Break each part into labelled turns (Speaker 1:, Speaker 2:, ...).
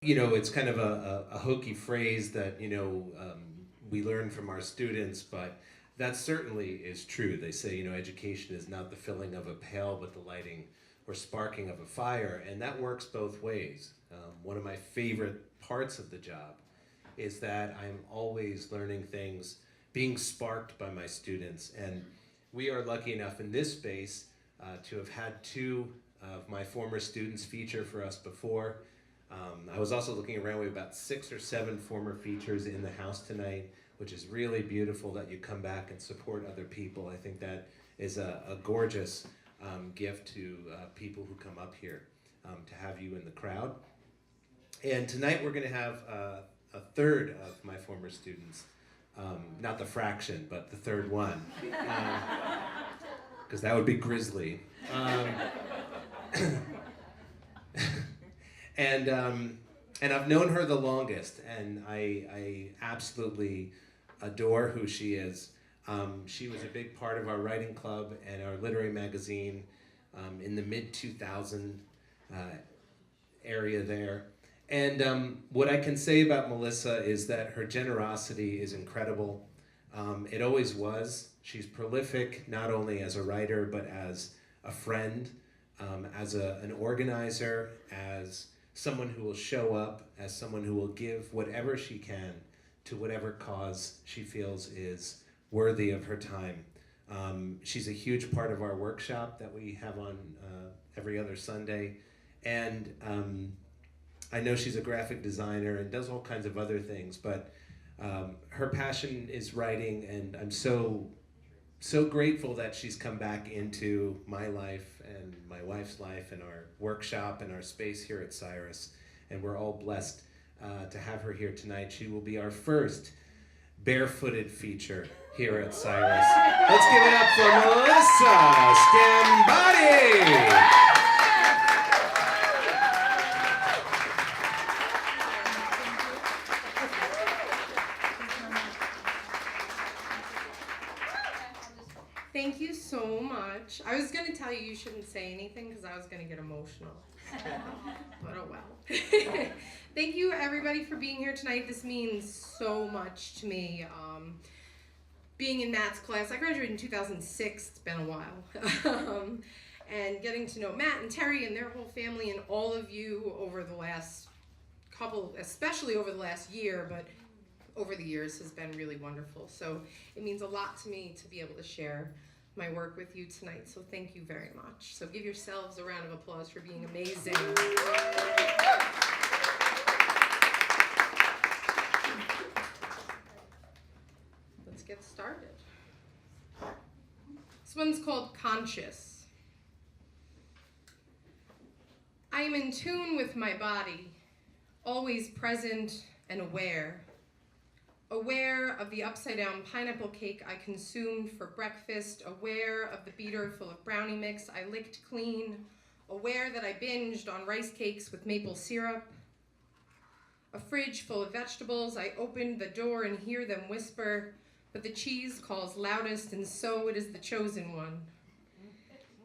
Speaker 1: it's kind of a hokey phrase that, we learn from our students, but that certainly is true. They say, education is not the filling of a pail, but the lighting or sparking of a fire, and that works both ways. One of my favorite parts of the job is that I'm always learning things, being sparked by my students, and we are lucky enough in this space to have had two of my former students feature for us before. I was also looking around, we have about 6 or 7 former features in the house tonight, which is really beautiful that you come back and support other people. I think that is a gorgeous gift to people who come up here to have you in the crowd. And tonight we're going to have a third of my former students, not the fraction, but the third one, because that would be grisly. And I've known her the longest, and I absolutely adore who she is. She was a big part of our writing club and our literary magazine in the mid-2000 area there. And what I can say about Melissa is that her generosity is incredible. It always was. She's prolific not only as a writer, but as a friend, as an organizer, as someone who will show up, as someone who will give whatever she can to whatever cause she feels is worthy of her time. She's a huge part of our workshop that we have on every other Sunday. And I know she's a graphic designer and does all kinds of other things, but her passion is writing, and I'm so grateful that she's come back into my life and my wife's life and our workshop and our space here at Cyrus. And we're all blessed to have her here tonight. She will be our first barefooted feature here at Cyrus. Let's give it up for Melissa Sgambati!
Speaker 2: Thank you so much. I was going to tell you shouldn't say anything because I was going to get emotional. But oh well. Thank you everybody for being here tonight. This means so much to me. Being in Matt's class, I graduated in 2006. It's been a while. And getting to know Matt and Terry and their whole family and all of you over the last couple, especially over the last year, but over the years has been really wonderful. So it means a lot to me to be able to share my work with you tonight. So thank you very much. So give yourselves a round of applause for being amazing. Let's get started. This one's called Conscious. I am in tune with my body, always present and aware. Aware of the upside-down pineapple cake I consumed for breakfast, aware of the beater full of brownie mix I licked clean, aware that I binged on rice cakes with maple syrup. A fridge full of vegetables, I opened the door and hear them whisper, but the cheese calls loudest, and so it is the chosen one.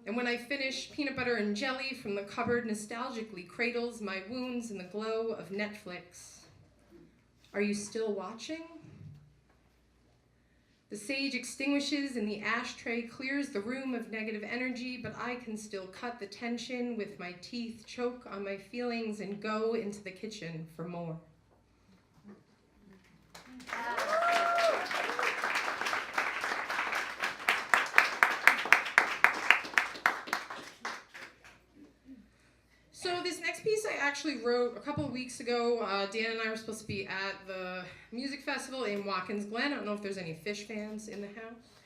Speaker 2: And when I finish, peanut butter and jelly from the cupboard nostalgically cradles my wounds in the glow of Netflix. Are you still watching? The sage extinguishes and the ashtray clears the room of negative energy, but I can still cut the tension with my teeth, choke on my feelings, and go into the kitchen for more. So this next piece I actually wrote a couple of weeks ago. Dan and I were supposed to be at the music festival in Watkins Glen. I don't know if there's any Fish fans in the house.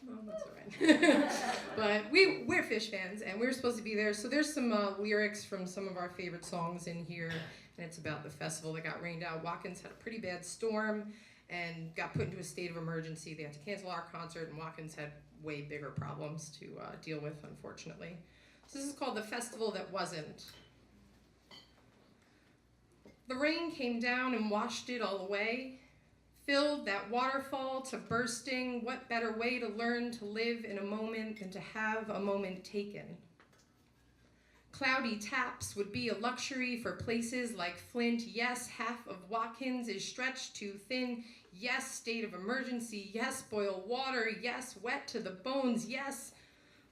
Speaker 2: Oh, that's all right. But we're Fish fans, and we were supposed to be there. So there's some lyrics from some of our favorite songs in here, and it's about the festival that got rained out. Watkins had a pretty bad storm and got put into a state of emergency. They had to cancel our concert, and Watkins had way bigger problems to deal with, unfortunately. So this is called The Festival That Wasn't. The rain came down and washed it all away, filled that waterfall to bursting. What better way to learn to live in a moment than to have a moment taken? Cloudy taps would be a luxury for places like Flint. Yes, half of Watkins is stretched too thin. Yes, state of emergency. Yes, boil water. Yes, wet to the bones. Yes.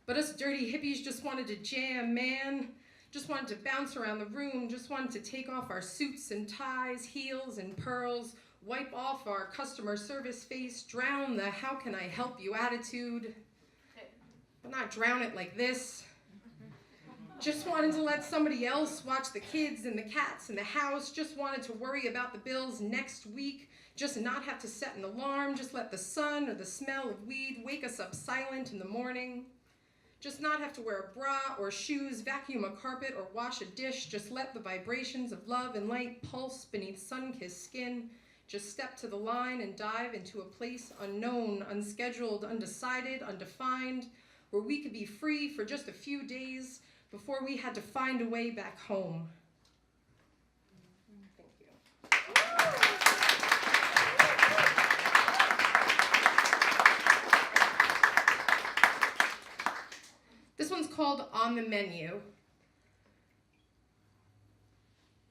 Speaker 2: But us dirty hippies just wanted to jam, man. Just wanted to bounce around the room. Just wanted to take off our suits and ties, heels and pearls, wipe off our customer service face, drown the how can I help you attitude. But not drown it like this. Just wanted to let somebody else watch the kids and the cats in the house. Just wanted to worry about the bills next week. Just not have to set an alarm. Just let the sun or the smell of weed wake us up silent in the morning. Just not have to wear a bra or shoes, vacuum a carpet or wash a dish. Just let the vibrations of love and light pulse beneath sun-kissed skin. Just step to the line and dive into a place unknown, unscheduled, undecided, undefined, where we could be free for just a few days before we had to find a way back home. Thank you. This one's called On the Menu.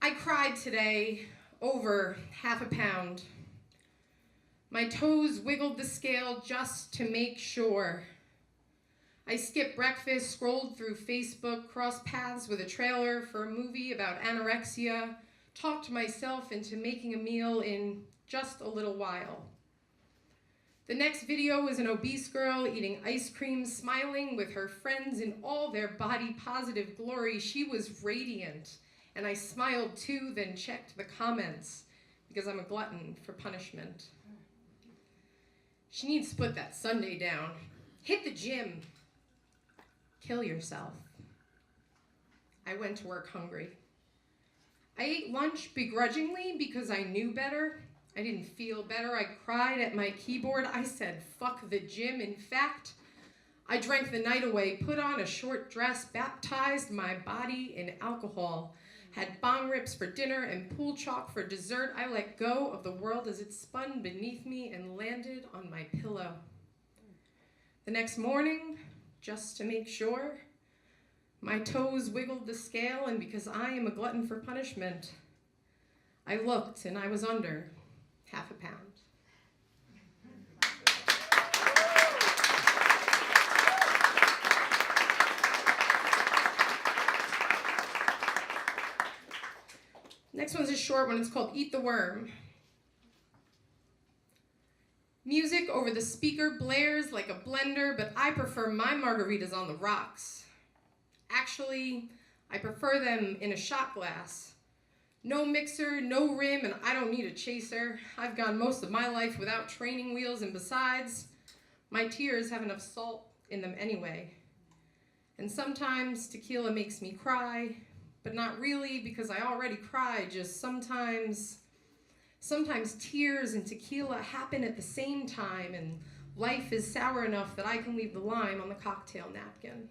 Speaker 2: I cried today over half a pound. My toes wiggled the scale just to make sure. I skipped breakfast, scrolled through Facebook, crossed paths with a trailer for a movie about anorexia, talked myself into making a meal in just a little while. The next video was an obese girl eating ice cream, smiling with her friends in all their body positive glory. She was radiant, and I smiled too, then checked the comments because I'm a glutton for punishment. She needs to put that Sunday down. Hit the gym. Kill yourself. I went to work hungry. I ate lunch begrudgingly because I knew better. I didn't feel better. I cried at my keyboard. I said, fuck the gym. In fact, I drank the night away, put on a short dress, baptized my body in alcohol, had bong rips for dinner and pool chalk for dessert. I let go of the world as it spun beneath me and landed on my pillow. The next morning, just to make sure, my toes wiggled the scale, and because I am a glutton for punishment, I looked and I was under half a pound. Next one's a short one. It's called Eat the Worm. Music over the speaker blares like a blender, but I prefer my margaritas on the rocks. Actually, I prefer them in a shot glass. No mixer, no rim, and I don't need a chaser. I've gone most of my life without training wheels, and besides, my tears have enough salt in them anyway. And sometimes tequila makes me cry, but not really because I already cry, just sometimes tears and tequila happen at the same time, and life is sour enough that I can leave the lime on the cocktail napkin.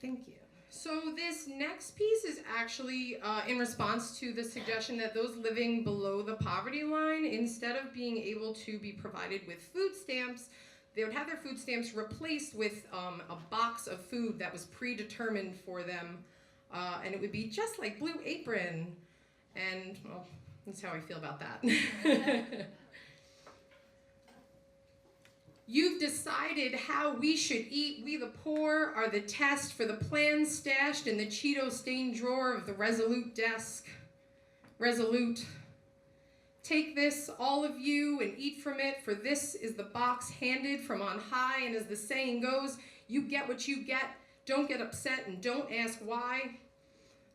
Speaker 2: Thank you. So this next piece is actually in response to the suggestion that those living below the poverty line, instead of being able to be provided with food stamps, they would have their food stamps replaced with a box of food that was predetermined for them, and it would be just like Blue Apron, and well, that's how I feel about that. You've decided how we should eat. We the poor are the test for the plans stashed in the Cheeto-stained drawer of the Resolute desk. Resolute. Take this, all of you, and eat from it, for this is the box handed from on high, and as the saying goes, you get what you get, don't get upset, and don't ask why.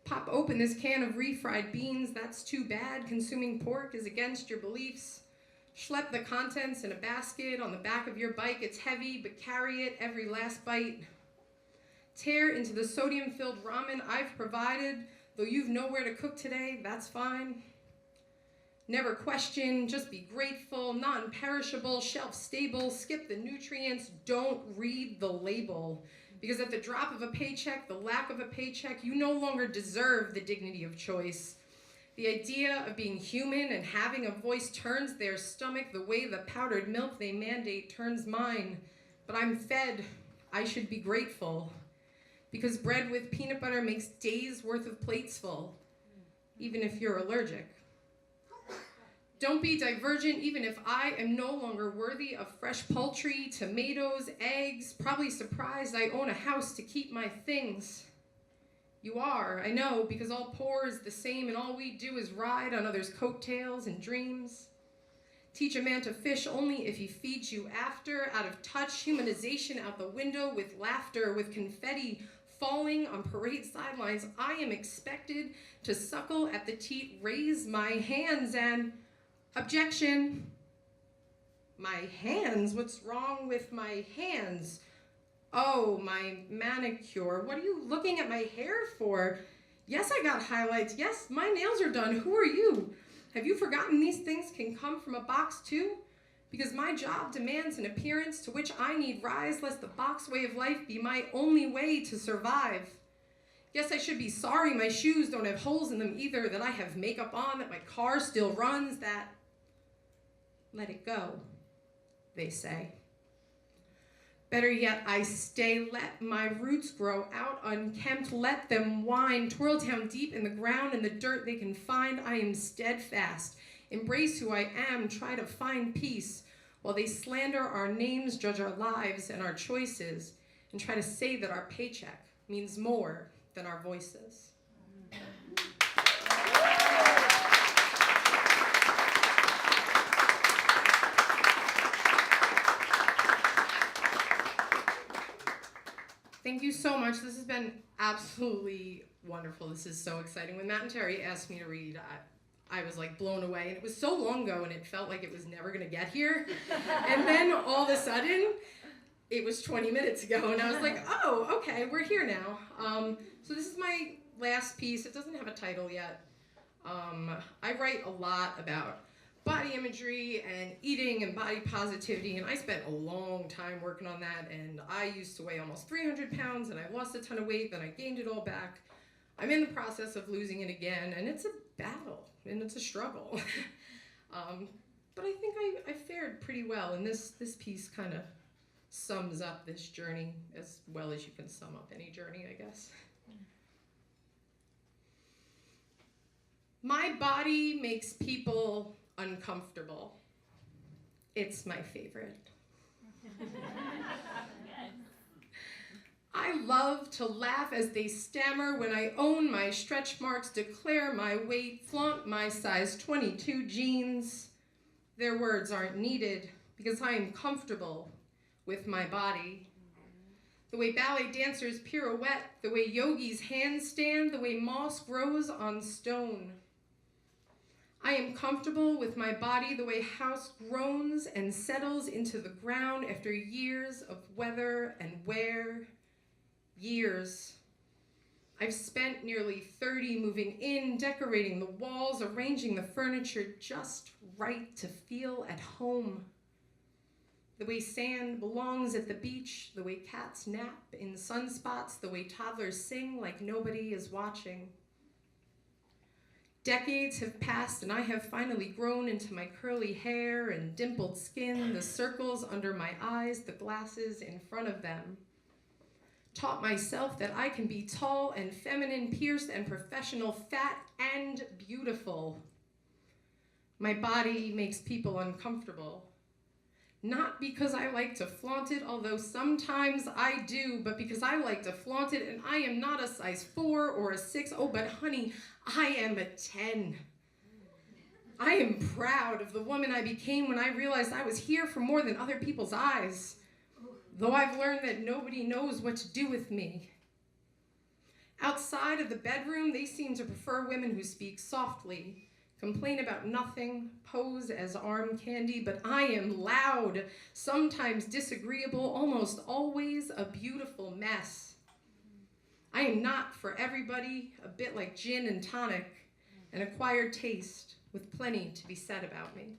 Speaker 2: Pop open this can of refried beans, that's too bad. Consuming pork is against your beliefs. Schlep the contents in a basket on the back of your bike. It's heavy, but carry it every last bite. Tear into the sodium-filled ramen I've provided. Though you've nowhere to cook today, that's fine. Never question, just be grateful, non-perishable, shelf-stable, skip the nutrients, don't read the label. Because at the drop of a paycheck, the lack of a paycheck, you no longer deserve the dignity of choice. The idea of being human and having a voice turns their stomach the way the powdered milk they mandate turns mine. But I'm fed. I should be grateful. Because bread with peanut butter makes days worth of plates full, even if you're allergic. Don't be divergent even if I am no longer worthy of fresh poultry, tomatoes, eggs, probably surprised I own a house to keep my things. You are, I know, because all poor is the same and all we do is ride on others' coattails and dreams. Teach a man to fish only if he feeds you after, out of touch, humanization out the window with laughter, with confetti falling on parade sidelines. I am expected to suckle at the teat, raise my hands and objection. My hands? What's wrong with my hands? Oh, my manicure. What are you looking at my hair for? Yes, I got highlights. Yes, my nails are done. Who are you? Have you forgotten these things can come from a box too? Because my job demands an appearance to which I need rise, lest the box way of life be my only way to survive. Yes, I should be sorry my shoes don't have holes in them either, that I have makeup on, that my car still runs, that... Let it go, they say. Better yet, I stay, let my roots grow out unkempt, let them wind, twirl down deep in the ground and the dirt they can find. I am steadfast, embrace who I am, try to find peace, while they slander our names, judge our lives and our choices, and try to say that our paycheck means more than our voices. Thank you so much. This has been absolutely wonderful. This is so exciting. When Matt and Terry asked me to read, I was like blown away. And it was so long ago and it felt like it was never gonna get here. And then all of a sudden, it was 20 minutes ago and I was like, oh, okay, we're here now. So this is my last piece. It doesn't have a title yet. I write a lot about body imagery and eating and body positivity, and I spent a long time working on that, and I used to weigh almost 300 pounds, and I lost a ton of weight, then I gained it all back. I'm in the process of losing it again, and it's a battle, and it's a struggle. But I think I fared pretty well, and this piece kind of sums up this journey as well as you can sum up any journey, I guess. My body makes people uncomfortable. It's my favorite. I love to laugh as they stammer when I own my stretch marks, declare my weight, flaunt my size 22 jeans. Their words aren't needed because I am comfortable with my body. The way ballet dancers pirouette, the way yogis handstand, the way moss grows on stone. I am comfortable with my body the way house groans and settles into the ground after years of weather and wear. Years. I've spent nearly 30 moving in, decorating the walls, arranging the furniture just right to feel at home. The way sand belongs at the beach, the way cats nap in sunspots, the way toddlers sing like nobody is watching. Decades have passed and I have finally grown into my curly hair and dimpled skin, the circles under my eyes, the glasses in front of them. Taught myself that I can be tall and feminine, pierced and professional, fat and beautiful. My body makes people uncomfortable. Not because I like to flaunt it, although sometimes I do, but because I like to flaunt it, and I am not a size 4 or a 6. Oh, but honey, I am a 10. I am proud of the woman I became when I realized I was here for more than other people's eyes, though I've learned that nobody knows what to do with me. Outside of the bedroom, they seem to prefer women who speak softly, complain about nothing, pose as arm candy, but I am loud, sometimes disagreeable, almost always a beautiful mess. I am not for everybody, a bit like gin and tonic, an acquired taste with plenty to be said about me.